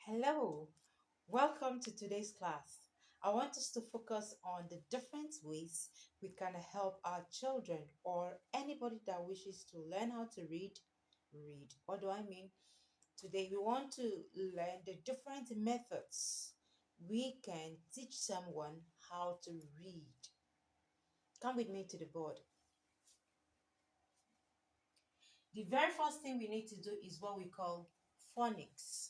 Hello, welcome to today's class. I want us to focus on the different ways we can help our children or anybody that wishes to learn how to read. What do I mean? Today we want to learn the different methods we can teach someone how to read. Come with me to the board. The very first thing we need to do is what we call phonics.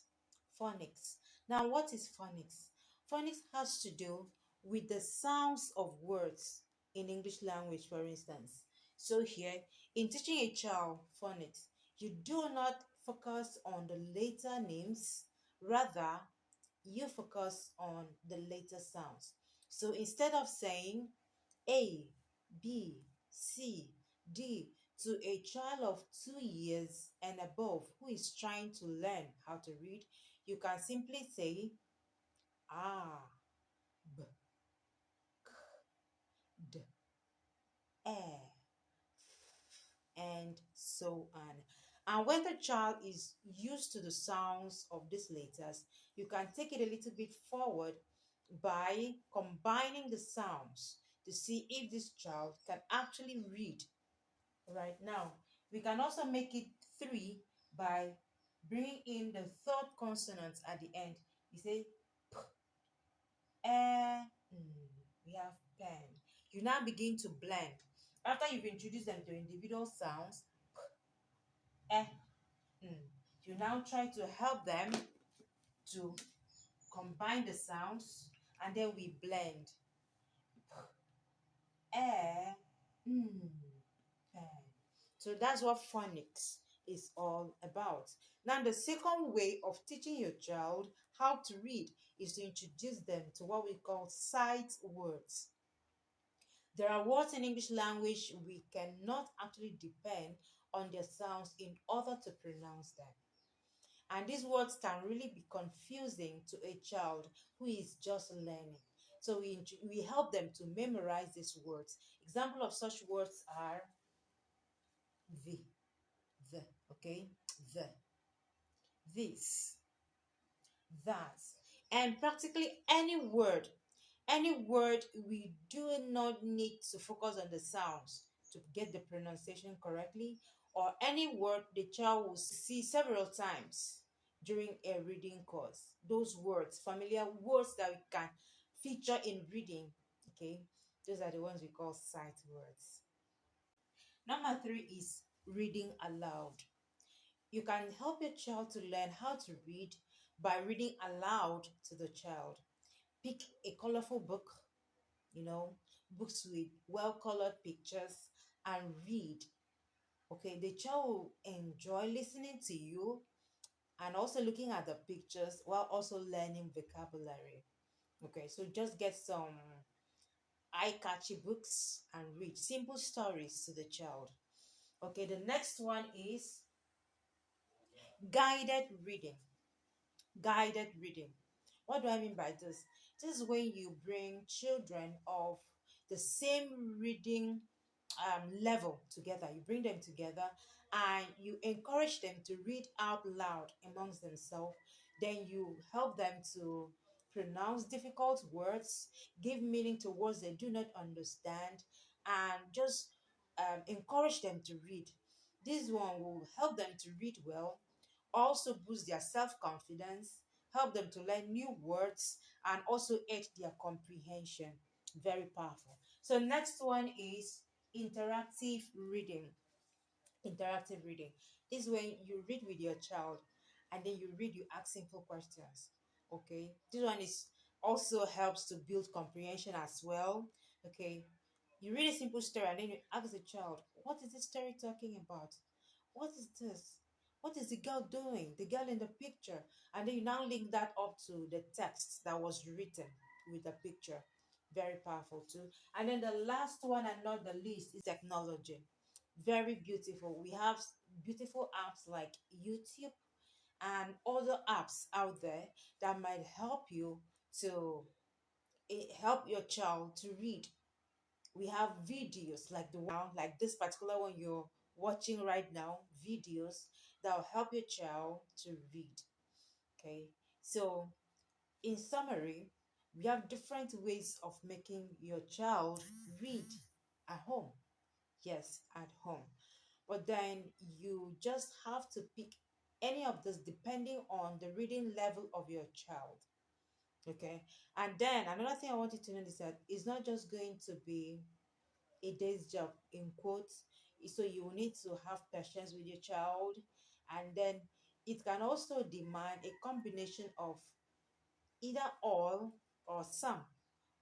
Phonics. Now, what is phonics? Phonics has to do with the sounds of words in English language, for instance. So, here in teaching a child phonics, you do not focus on the later names, rather, you focus on the later sounds. So, instead of saying A, B, C, D to a child of 2 years and above who is trying to learn how to read, you can simply say A, B, D, E, and so on. And when the child is used to the sounds of these letters, you can take it a little bit forward by combining the sounds to see if this child can actually read. Right now, we can also make it three by bringing in the third consonant at the end. You say p, we have pen. You now begin to blend. After you've introduced them to individual sounds, eh, you now try to help them to combine the sounds and then we blend. Eh, pen. So that's what phonics is all about. Now, the second way of teaching your child how to read is to introduce them to what we call sight words. There are words in English language we cannot actually depend on their sounds in order to pronounce them. And these words can really be confusing to a child who is just learning. So we help them to memorize these words. Example of such words are the, the, okay, the, this, that, and practically any word we do not need to focus on the sounds to get the pronunciation correctly, or any word the child will see several times during a reading course. Those words, familiar words that we can feature in reading, okay, those are the ones we call sight words. Number three is reading aloud. You can help your child to learn how to read by reading aloud to the child. Pick a colorful book, you know, books with well colored pictures, and read. Okay, the child will enjoy listening to you and also looking at the pictures while also learning vocabulary. Okay, so just get some eye catchy books and read simple stories to the child. Okay, the next one is guided reading. Guided reading. What do I mean by this? This is when you bring children of the same reading level together. You bring them together and you encourage them to read out loud amongst themselves. Then you help them to pronounce difficult words, give meaning to words they do not understand, and just encourage them to read. This one will help them to read well, also boost their self-confidence, help them to learn new words, and also aid their comprehension. Very powerful. So next one is interactive reading. Interactive reading is when you read with your child and then you ask simple questions. Okay, this one is also helps to build comprehension as well. Okay, you read a simple story and then you ask the child, what is this story talking about? What is this? What is the girl doing? The girl in the picture. And then you now link that up to the text that was written with the picture. Very powerful too. And then the last one and not the least is technology. Very beautiful. We have beautiful apps like YouTube and other apps out there that might help you to help your child to read. We have videos like the one like this particular one you're watching right now, videos that will help your child to read. Okay, So, in summary, we have different ways of making your child read at home. Yes, at home. But then you just have to pick any of this depending on the reading level of your child. Okay. And then another thing I want you to know is that it's not just going to be a day's job in quotes. So you will need to have patience with your child. And then it can also demand a combination of either all or some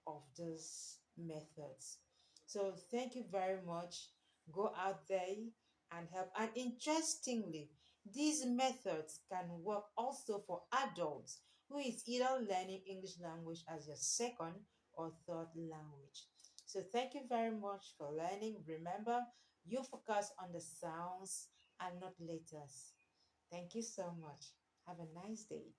of these methods. So thank you very much. Go out there and help. And interestingly, these methods can work also for adults who is either learning English language as your second or third language. So thank you very much for learning. Remember, you focus on the sounds and not letters. Thank you so much. Have a nice day.